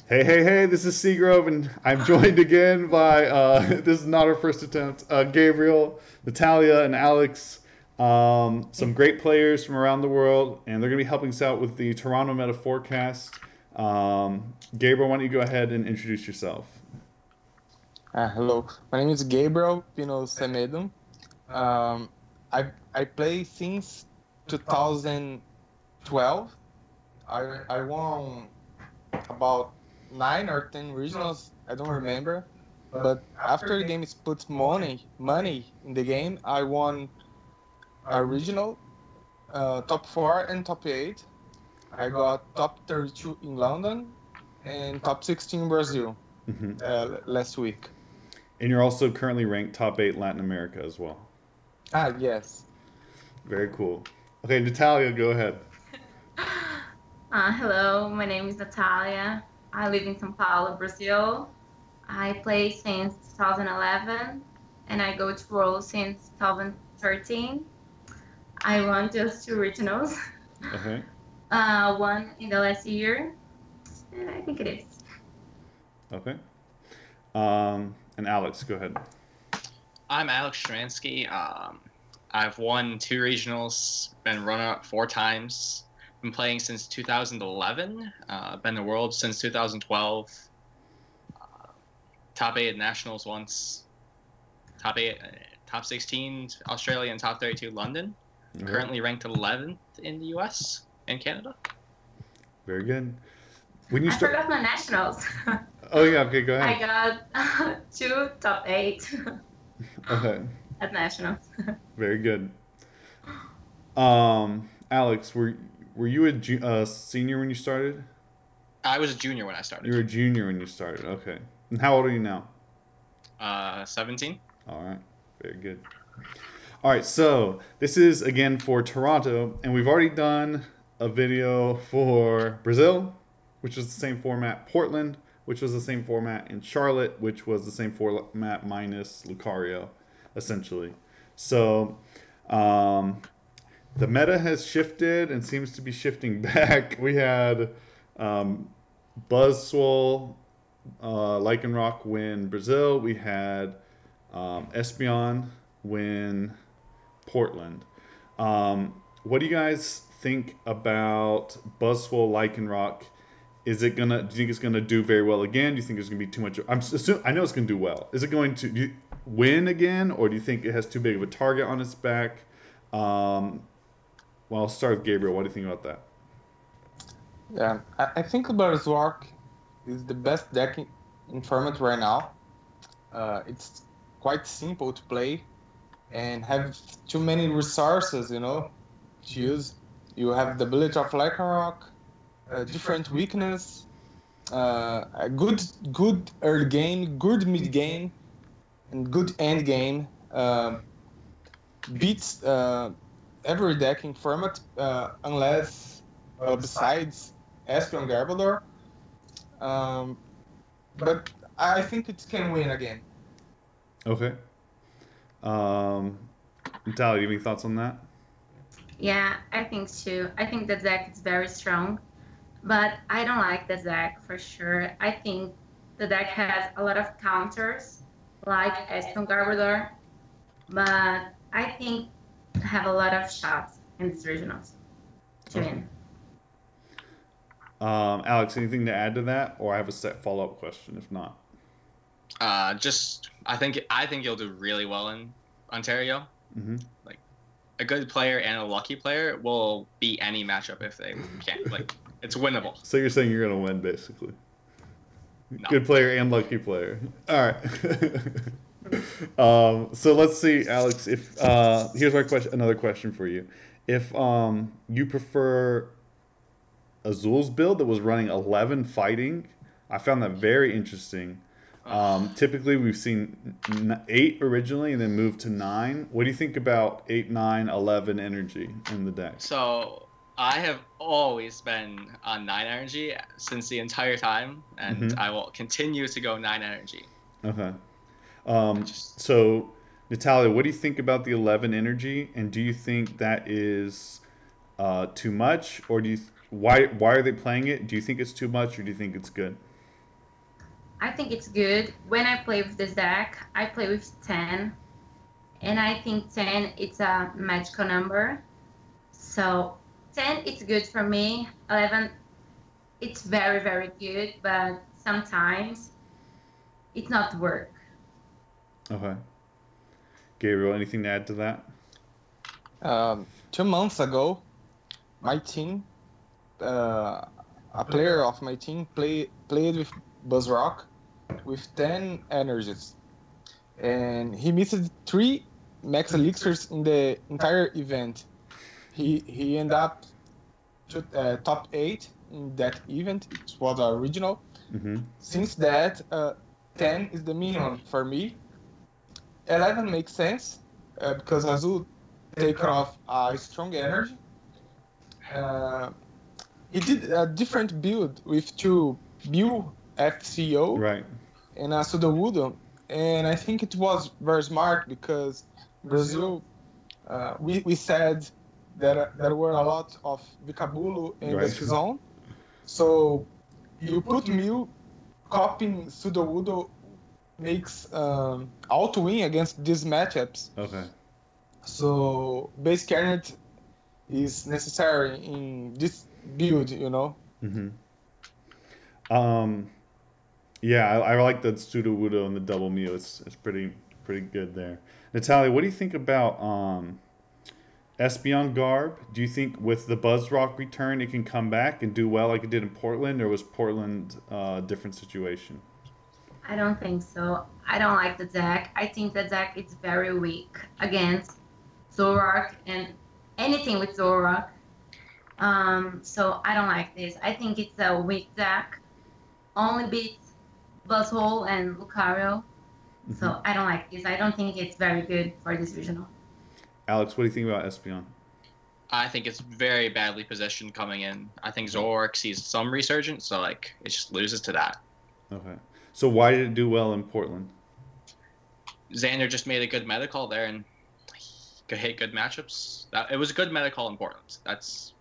Hey, hey, hey, this is Seagrove, and I'm joined again by, this is not our first attempt, Gabriel, Natalia, and Alex. Some great players from around the world, and they're going to be helping us out with the Toronto Meta Forecast. Gabriel, why don't you go ahead and introduce yourself? Hello, my name is Gabriel Pino. Um, I play since 2012. I won about 9 or 10 regionals. I don't remember, but after the game is put money in the game, I won a regional, top four and top eight. I got top 32 in London and top 16 in Brazil last week. And you're also currently ranked top 8 Latin America as well. Yes. Very cool. Okay, Natalia, go ahead. Hello, my name is Natalia. I live in São Paulo, Brazil. I play since 2011 and I go to World since 2013. I won just two regionals. Okay. One in the last year, and I think it is. Okay. And Alex, go ahead. I'm Alex Schemanske. I've won two regionals, been runner-up 4 times, been playing since 2011, been the world since 2012, top 8 at nationals once, top 8, top 16 Australia, and top 32 London. Okay. Currently ranked 11th in the US and Canada. Very good. When you I forgot my nationals. Oh yeah, okay, go ahead. I got two top 8 Okay. at nationals. Very good. Alex, were you a senior when you started? I was a junior when I started. You were a junior when you started. Okay. And how old are you now? 17. All right. Very good. All right. So this is again for Toronto, and we've already done a video for Brazil, which was the same format. Portland, which was the same format, and Charlotte, which was the same format minus Lucario, essentially. So the meta has shifted and seems to be shifting back. We had Buzzswole, Lycanroc win Brazil. We had Espeon win Portland. What do you guys think about Buzzswole, Lycanroc? Is it gonna? Do you think it's gonna do very well again? Do you think there's gonna be too much? I know it's gonna do well. Is it going to win again, or do you think it has too big of a target on its back? Well, I'll start with Gabriel. What do you think about that? Yeah, I think Berserk is the best deck in format right now. It's quite simple to play and have too many resources, to use. You have the ability of Lycanroc, different weakness, a good early game, good mid game, and good end game. Beats every deck in format, unless besides Espeon Garbodor. But I think it can win again. Okay. Natalia, do you have any thoughts on that? Yeah, I think too. I think the deck is very strong, but I don't like the deck for sure. I think the deck has a lot of counters, like Espeon Garbodor, but I think I have a lot of shots in these regionals to win. Alex, anything to add to that, or I have a set follow-up question if not? I think you'll do really well in Ontario. Mm-hmm. Like a good player and a lucky player will beat any matchup if they can. Like it's winnable. So you're saying you're gonna win, basically. No. Good player and lucky player. All right. So let's see, Alex. If here's my question. Another question for you. If you prefer Azul's build that was running 11 fighting, I found that very interesting. Typically, we've seen 8 originally and then moved to 9. What do you think about 8, 9, 11 energy in the deck? So I have always been on 9 energy since the entire time, and I will continue to go 9 energy. Okay. So, Natalia, what do you think about the 11 energy, and do you think that is too much, or do you why are they playing it? Do you think it's too much, or do you think it's good? I think it's good. When I play with this deck, I play with 10. And I think 10, it's a magical number. So 10, it's good for me. 11, it's very, very good. But sometimes it's not work. Okay. Gabriel, anything to add to that? 2 months ago, my team, a player of my team played with Buzzrock with 10 energies. And he missed 3 max elixirs in the entire event. He ended up to top 8 in that event. It was a regional. Mm-hmm. Since that, 10 is the minimum for me. 11 makes sense because Azul take off a strong energy. He did a different build with 2 Bill FCO Right. and a Sudowoodo, and I think it was very smart because Brazil, we said that there were a lot of Vicabulo in Right. the zone, so you put Mew, copying Sudowoodo makes auto win against these matchups. Okay. So base carnet is necessary in this build, you know. Mm-hmm. Yeah, I like the Sudowoodo and the double Mew. It's pretty good there. Nathalia, what do you think about Espeon Garb? Do you think with the Buzzrock return it can come back and do well like it did in Portland, or was Portland a different situation? I don't think so. I don't like the deck. I think the deck is very weak against Zoroark and anything with Zoroark. So I don't like this. I think it's a weak deck. Only beats Buzzhole and Lucario. Mm-hmm. So I don't like this. I don't think it's very good for this regional. Alex, what do you think about Espeon? I think it's very badly positioned coming in. I think Zoroark sees some resurgence, so like it just loses to that. Okay. So why did it do well in Portland? Xander just made a good meta call there and could hit good matchups. It was a good meta call in Portland. That's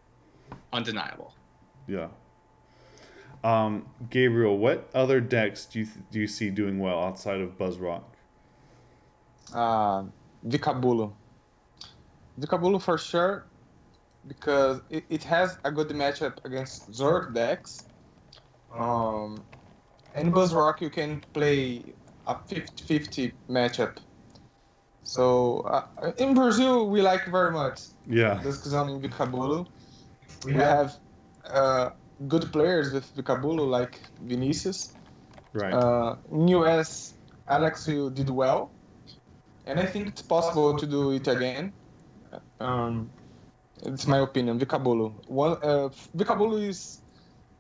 undeniable. Yeah. Gabriel, what other decks do you see doing well outside of Buzzrock? Vicabulo. Vicabulo for sure, because it has a good matchup against Zoroark decks. And Buzzrock, you can play a 50-50 matchup. So in Brazil, we like very much this zone in Vicabulo. We have good players with Vicabulo like Vinicius. Right. In US, Alex did well, and I think it's possible to do it again. It's my opinion. Vicabulo. Vicabulo is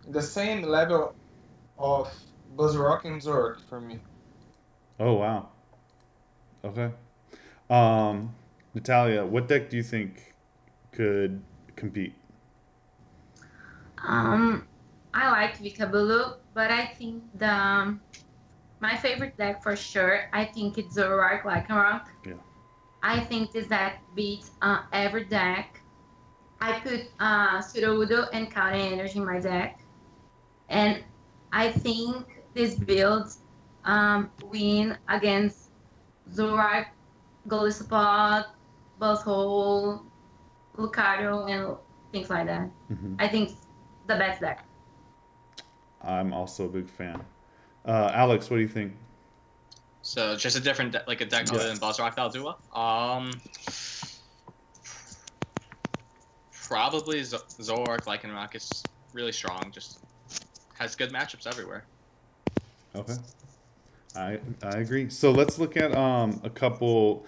the same level of Buzzrock and Zoroark for me. Oh wow. Okay. Nathalia, what deck do you think could compete? I like Vicabulo, but I think my favorite deck for sure, I think it's Zoroark Lycanroc. Yeah. I think this deck beats every deck. I put Sudowoodo and Counter Energy in my deck. And I think this build win against Zoroark, Golisopod, Buzzhole, Lucario, and things like that. Mm-hmm. I think it's the best deck. I'm also a big fan. Alex, what do you think? So just a different like a deck other than Buzzrock that'll do well. Probably Zoroark Lycanroc is really strong. Just has good matchups everywhere. Okay, I agree. So let's look at a couple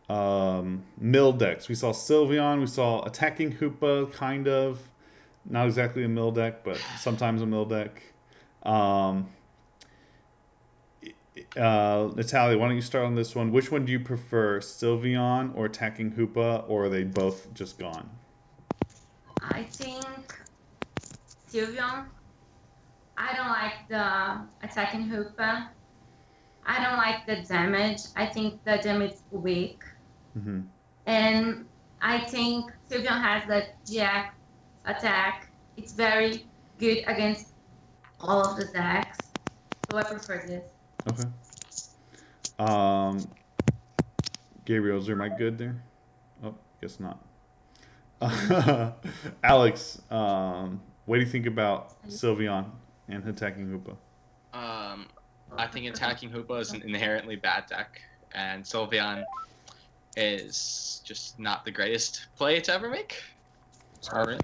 mill decks. We saw Sylveon. We saw Attacking Hoopa, kind of. Not exactly a mill deck, but sometimes a mill deck. Nathalia, why don't you start on this one? Which one do you prefer, Sylveon or Attacking Hoopa, or are they both just gone? I think Sylveon. I don't like the Attacking Hoopa. I don't like the damage. I think the damage is weak. Mm-hmm. And I think Sylveon has the GX attack it's very good against all of the decks. So I prefer this. Okay. Gabriel, is your mic good there? Oh, guess not. Alex, what do you think about Sylveon and attacking Hoopa? I think attacking Hoopa is an inherently bad deck, and Sylveon is just not the greatest play to ever make. Sorry.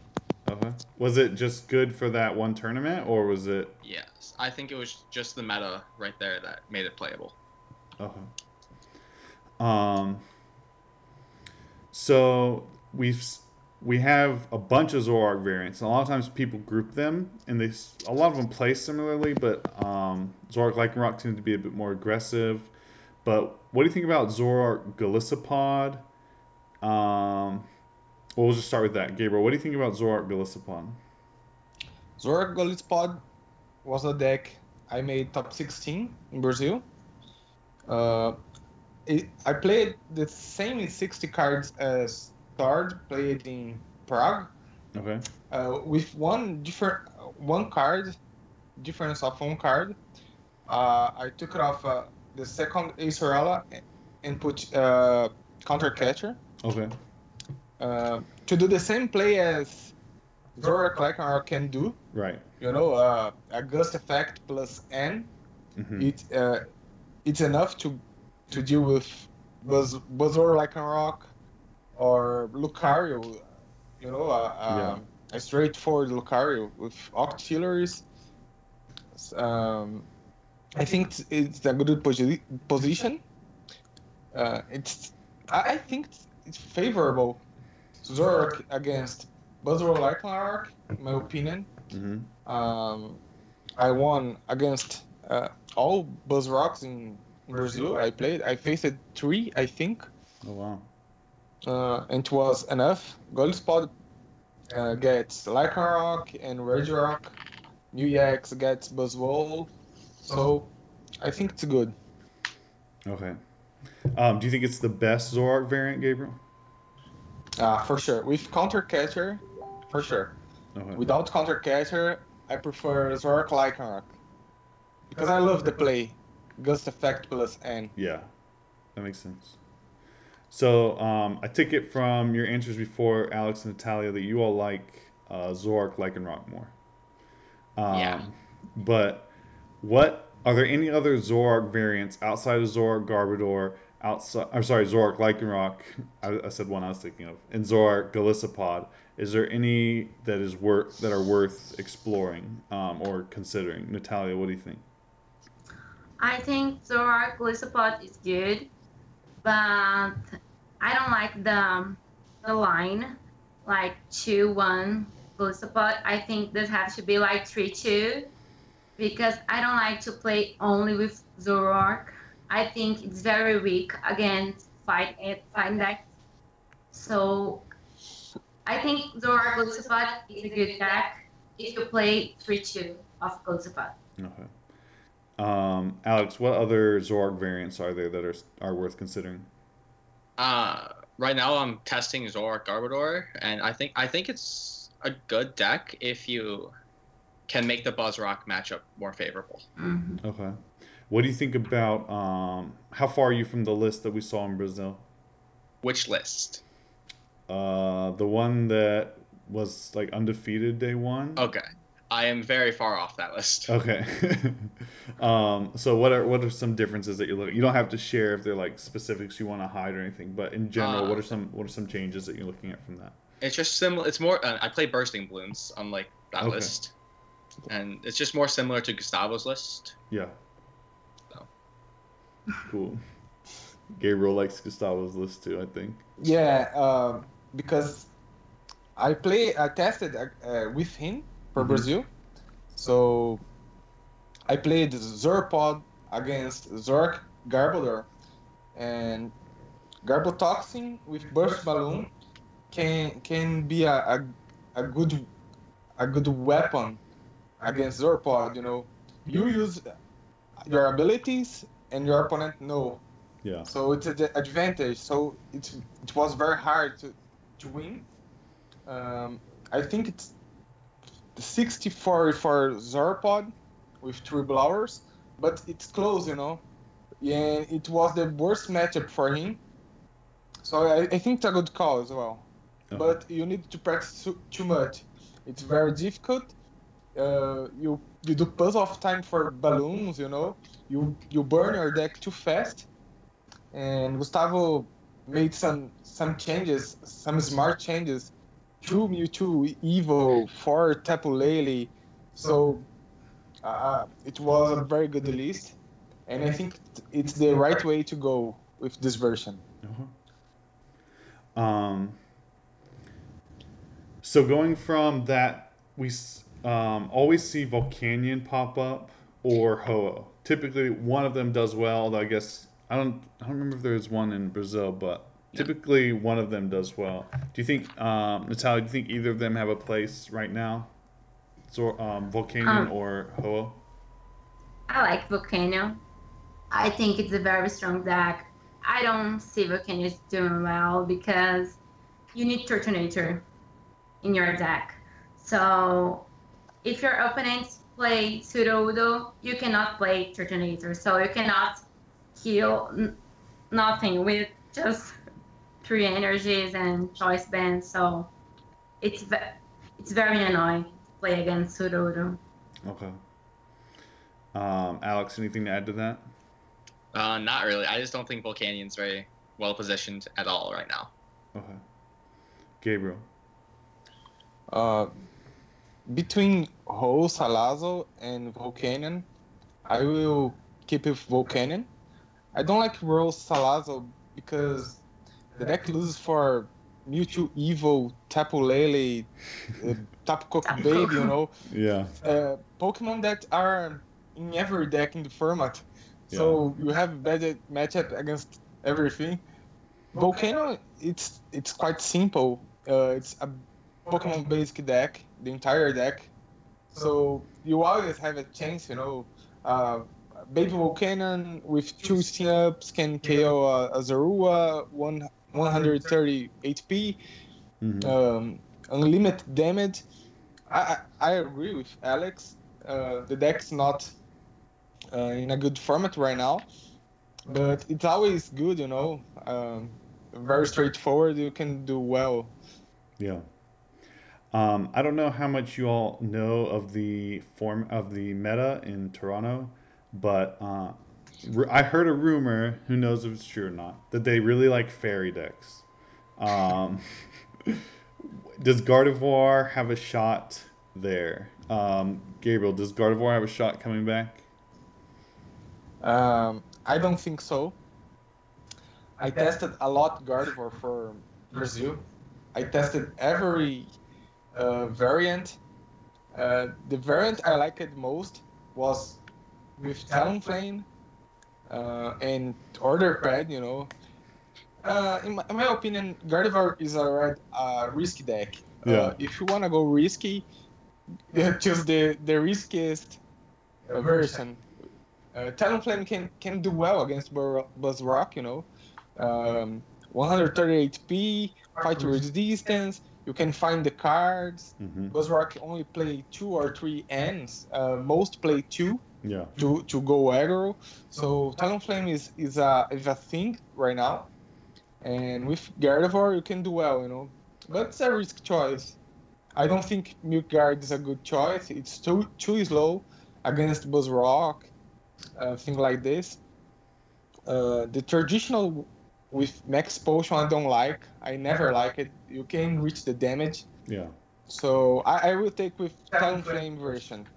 Okay. Was it just good for that one tournament, or was it? Yes, I think it was just the meta right there that made it playable. Okay. So we have a bunch of Zoroark variants. And a lot of times people group them, and a lot of them play similarly, but Zoroark Lycanroc tends to be a bit more aggressive. But what do you think about Zoroark Golisopod? Well, we'll just start with that. Gabriel, what do you think about Zoroark Golisopod? Zoroark Golisopod was a deck I made top 16 in Brazil. I played the same 60 cards as Thard played in Prague. Okay. With one card, difference of one card. I took it off the second Acerella and put Counter Catcher. Okay. To do the same play as Zoroark Lycanroc can do. Right. You know, a Gust Effect plus N. Mm-hmm. It's enough to deal with Zoroark Lycanroc or Lucario. You know, a straightforward Lucario with Octilleries. I think it's a good position. I think it's favorable to Zoroark against Buzzword Lycanroc, in my opinion. Mm-hmm. I won against all Buzzrocks in Brazil. I faced 3, I think. Oh wow! And it was enough. Goldspot gets Lycanroc and Regirock. New EX gets Buzzwole. So I think it's good. Okay. Do you think it's the best Zoroark variant, Gabriel? For sure. With Counter Catcher, for sure. Okay. Without Counter Catcher, I prefer Zoroark Lycanroc. Because I love the play. Gust Effect plus N. Yeah, that makes sense. So I take it from your answers before, Alex and Nathalia, that you all like Zoroark Lycanroc more. Yeah. But are there any other Zoroark variants outside of Zoroark Garbodor, Zoroark Lycanroc, I said one I was thinking of, and Zoroark Golisopod? Is there any that are worth exploring or considering? Nathalia, what do you think? I think Zoroark Golisopod is good, but I don't like the line, like 2-1 Golisopod. I think this has to be like 3-2, because I don't like to play only with Zoroark. I think it's very weak against fight decks. So I think Zoroark Golisopod is a good deck if you play 3-2 of Golisopod. Okay. Alex, what other Zoroark variants are there that are worth considering? Right now I'm testing Zoroark Garbodor, and I think it's a good deck if you can make the Buzzrock matchup more favorable. Mm-hmm. Okay. What do you think about how far are you from the list that we saw in Brazil? Which list? The one that was like undefeated day 1. Okay. I am very far off that list. Okay. So what are some differences that you're looking? You don't have to share if they're like specifics you want to hide or anything, but in general, what are some changes that you're looking at from that? It's just similar. It's more. I play Bursting Balloons unlike that list, and it's just more similar to Gustavo's list. Yeah. So. Cool. Gabriel likes Gustavo's list too, I think. Yeah, because I tested with him for Brazil. So I played Zoroark against Zoroark Garbodor, and Garbotoxin with Burst Balloon can be a good weapon against Zoroark. You know, you use your abilities and your opponent no. Yeah. So it's an advantage. So it was very hard to win. I think 60-40 for Zorpod with 3 blowers, but it's close, you know. Yeah, it was the worst matchup for him. So I think it's a good call as well. But you need to practice too much. It's very difficult. You do puzzle of time for balloons, you know. You burn your deck too fast. And Gustavo made some changes, some smart changes. 2 Mewtwo Evo, 4 Tapu Lele. So it was a very good list. And I think it's the right way to go with this version. So going from that, we always see Volcanion pop up or Ho-Oh. Typically, one of them does well. Although I guess I don't remember if there's one in Brazil, but typically one of them does well. Do you think, Nathalia? Do you think either of them have a place right now? So Volcanion or Ho-Oh? I like Volcano. I think it's a very strong deck. I don't see Volcano doing well because you need Turtonator in your deck. So if your opponents play Sudowoodo, you cannot play Turtonator. So you cannot heal nothing with just 3 energies and choice bands. So it's very annoying to play against Sudowoodo. Okay. Alex, anything to add to that? Not really. I just don't think Volcanion's very well positioned at all right now. Okay. Gabriel. Between Ho, Salazo, and Volcanion, I will keep with Volcanion. I don't like Rose Salazo because the deck loses for Mewtwo Evo, Tapu Lele, Tapu Koko Baby, you know. Yeah. Pokemon that are in every deck in the format. So you have better matchup against everything. Volcano, it's quite simple. It's a Pokemon basic deck, the entire deck. So you always have a chance, you know. Baby Volcanion with 2 Stin-Ups can KO a Zorua, 130 HP, unlimited damage. I agree with Alex. The deck's not in a good format right now, but it's always good, you know. Very straightforward. You can do well. Yeah. I don't know how much you all know of the form of the meta in Toronto, but I heard a rumor, who knows if it's true or not, that they really like fairy decks. Does Gardevoir have a shot there? Gabriel, does Gardevoir have a shot coming back? I don't think so. I tested a lot Gardevoir for Brazil. I tested every variant. The variant I liked most was with Talonflame and Order Pad, you know. In my opinion, Gardevoir is a risky deck. If you want to go risky, choose the riskiest version. Talonflame can do well against Buzzrock, you know. 130 HP, fight resistance. You can find the cards. Buzzrock only play 2 or 3 ends. Most play 2 to go aggro. So Talonflame is a thing right now. And with Gardevoir, you can do well, you know. But it's a risk choice. I don't think Milk Guard is a good choice. It's too slow against Buzzrock, thing like this. The traditional with Max Potion I don't like. I never like it. You can reach the damage. Yeah. So I will take with Talonflame version.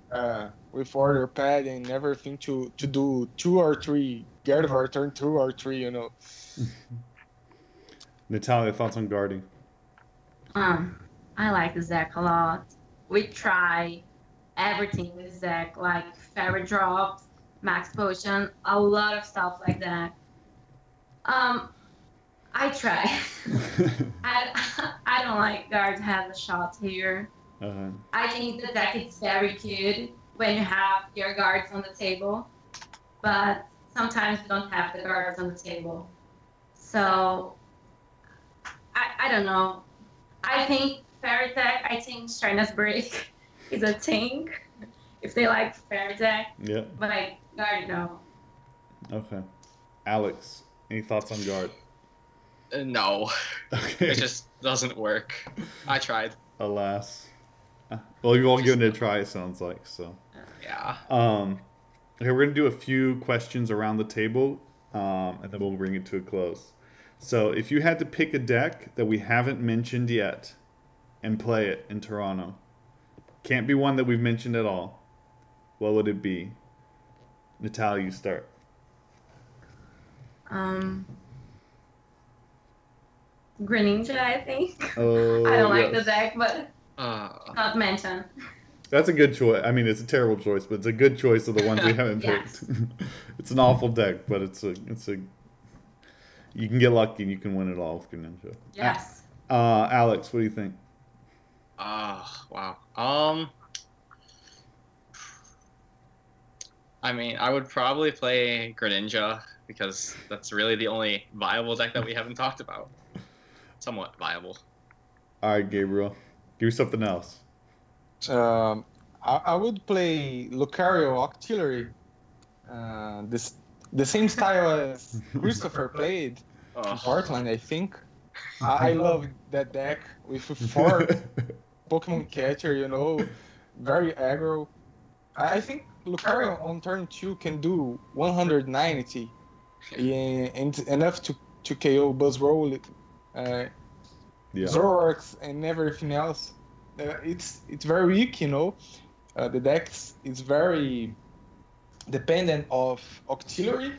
With Order Pad and everything to do 2 or 3 Gardevoir turn 2 or 3, you know. Nathalia, thoughts on guarding? I like Zach a lot. We try everything with Zach, like Fairy Drops, Max Potion, a lot of stuff like that. I try. I don't like guard has a shot here. I think the deck is very good when you have your guards on the table, but sometimes you don't have the guards on the table. So I don't know. I think Fairy Tech, I think China's Break is a thing. If they like fairy deck, Yeah. but I already know. Okay. Alex, any thoughts on guard? No, Okay. it just doesn't work. I tried. Alas. Well, you've all given it a try, it sounds like, so. Yeah. Okay, we're going to do a few questions around the table, and then we'll bring it to a close. So, if you had to pick a deck that we haven't mentioned yet and play it in Toronto, can't be one that we've mentioned at all, what would it be? Natalia, you start. Greninja, I think. Oh, I don't like the yes. deck, but not mentioned. That's a good choice. I mean, it's a terrible choice, but it's a good choice of the ones we haven't Yes. picked. It's an awful deck, but it's a. You can get lucky and you can win it all with Greninja. Yes. Alex, what do you think? Wow. I mean, I would probably play Greninja because that's really the only viable deck that we haven't talked about. Somewhat viable. All right, Gabriel, give me something else. I would play Lucario Octillery. The same style as Christopher played in Portland, I think. I love that deck with 4 Pokemon catcher, very aggro. I think Lucario on turn 2 can do 190 and enough to KO Buzzroll, Zoroark, and everything else. It's very weak, the deck is very dependent of Octillery.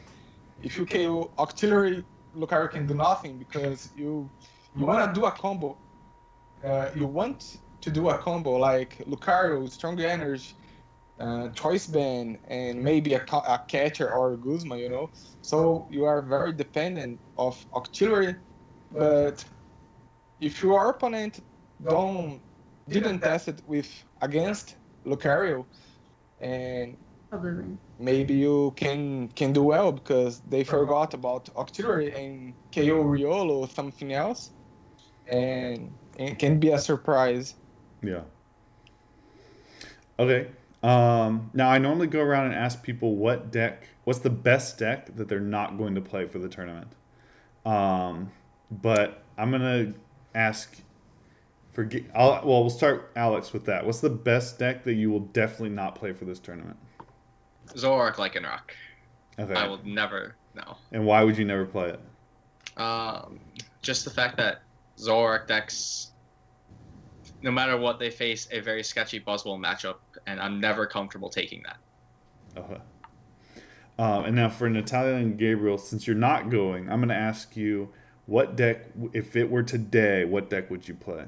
If you KO Octillery, Lucario can do nothing because you want to do a combo. You want to do a combo like Lucario, Strong Energy, Choice Band, and maybe a catcher or a Guzma, So you are very dependent of Octillery, but if your opponent didn't test it against Lucario, and maybe you can do well because they forgot about Octillery and KO Riolo or something else, and it can be a surprise. Yeah. Okay. Now I normally go around and ask people what's the best deck that they're not going to play for the tournament. But I'm gonna ask. We'll start Alex with that. What's the best deck that you will definitely not play for this tournament? Zoroark Lycanroc. Okay. I will never. No. And why would you never play it? Just the fact that Zoroark decks, no matter what, they face a very sketchy Buzzwole matchup, and I'm never comfortable taking that. Okay. And now for Nathalia and Gabriel, since you're not going, I'm going to ask you, what deck, if it were today, what deck would you play?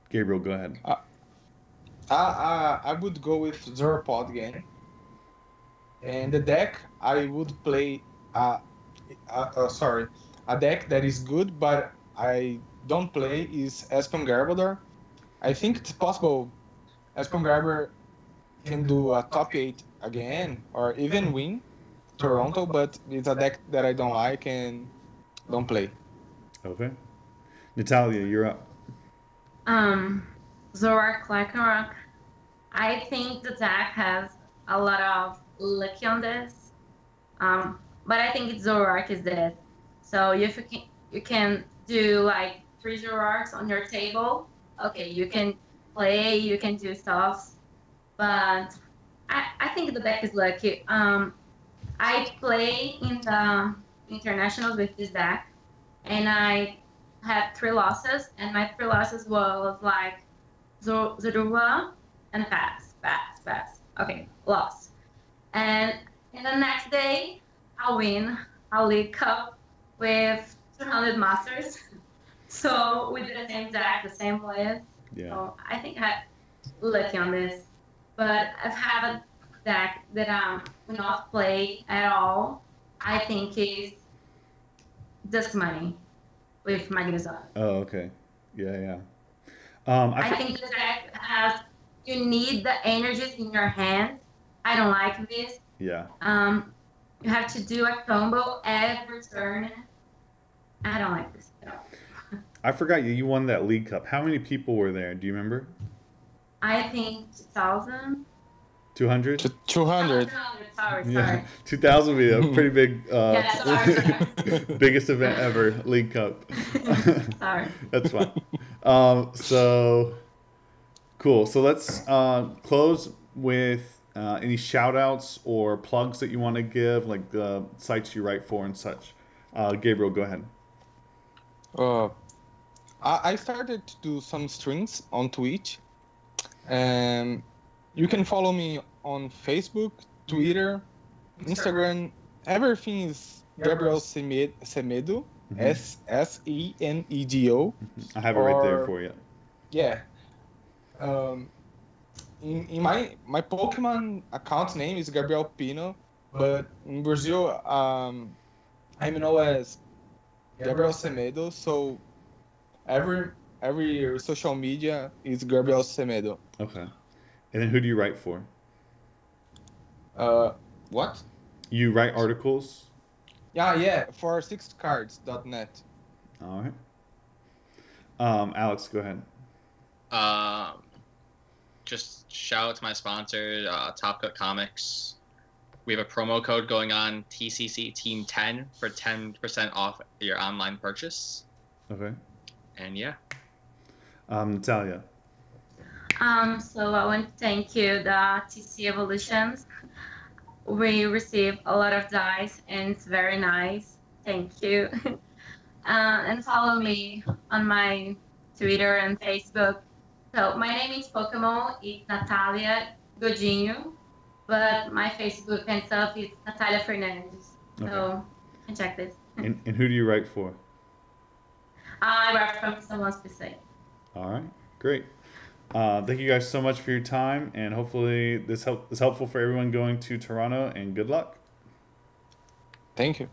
Gabriel, go ahead. I would go with Zeropod again. And the deck I would play, a deck that is good, but I don't play is Espon Garbodor. I think it's possible Espon Garbodor can do a top 8 again, or even win Toronto, but it's a deck that I don't like and don't play. Okay. Nathalia, you're up. Zoroark Lycanroc. I think the deck has a lot of lucky on this, but I think Zoroark is dead. So if you can do like 3 Zoroarks on your table, okay, you can play, you can do stuff, but I think the deck is lucky. I play in the internationals with this deck, and I had 3 losses, and my 3 losses was like Zorua and pass. Okay, lost. And in the next day, I'll win a League Cup with 200 Masters. So we did the same deck, the same list. Yeah. So I think I had lucky on this. But I've had a deck that I will not play at all. I think is Dusk Money with Magnezone. Oh, okay. Yeah. I think the deck has, you need the energies in your hand. I don't like this. Yeah. You have to do a combo every turn. I don't like this at all. I forgot you won that League Cup. How many people were there? Do you remember? I think 2000. 200? 200. 200, sorry, Yeah, sorry. 2000 would be a pretty big, Yeah, sorry. biggest event ever, League Cup. Sorry. That's fine. So cool. So let's close with any shout outs or plugs that you want to give, like the sites you write for and such. Gabriel, go ahead. Uh, I started to do some streams on Twitch. You can follow me on Facebook, Twitter, Instagram. Everything is Gabriel Semedo, Semedo. I have it right there for you. Yeah. In my Pokemon account name is Gabriel Pino, but in Brazil, I'm known as Gabriel Semedo. So every social media is Gabriel Semedo. Okay. And then who do you write for? What? You write articles? Yeah, for 6cards.net. All right. Alex, go ahead. Just shout out to my sponsor, Top Cut Comics. We have a promo code going on, TCC Team 10 for 10% off your online purchase. Okay. And yeah. Nathalia. So I want to thank you, the TC Evolutions. We receive a lot of dice and it's very nice. Thank you. And follow me on my Twitter and Facebook. So my name is Pokemon, it's Nathalia Godinho, but my Facebook and stuff is Nathalia Fernandez. Okay. So you can check this. And who do you write for? I write from someone specific. All right, great. Thank you guys so much for your time, and hopefully this is helpful for everyone going to Toronto, and good luck. Thank you.